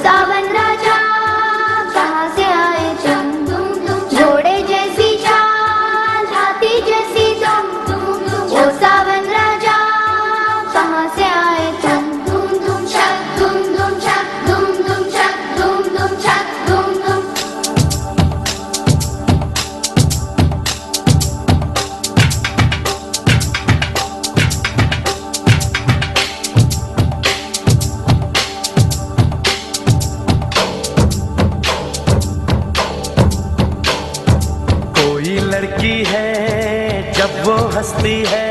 सावन राजा कहाँ से आए तुम, घोड़े जैसी चाल हाथी जैसी तुम, ओ सावन राजा कहाँ से आए तुम। धूम धूम छक धूम धूम छक धूम धूम छक धूम धूम छक धूम धूम। कोई लड़की है जब वो हंसती है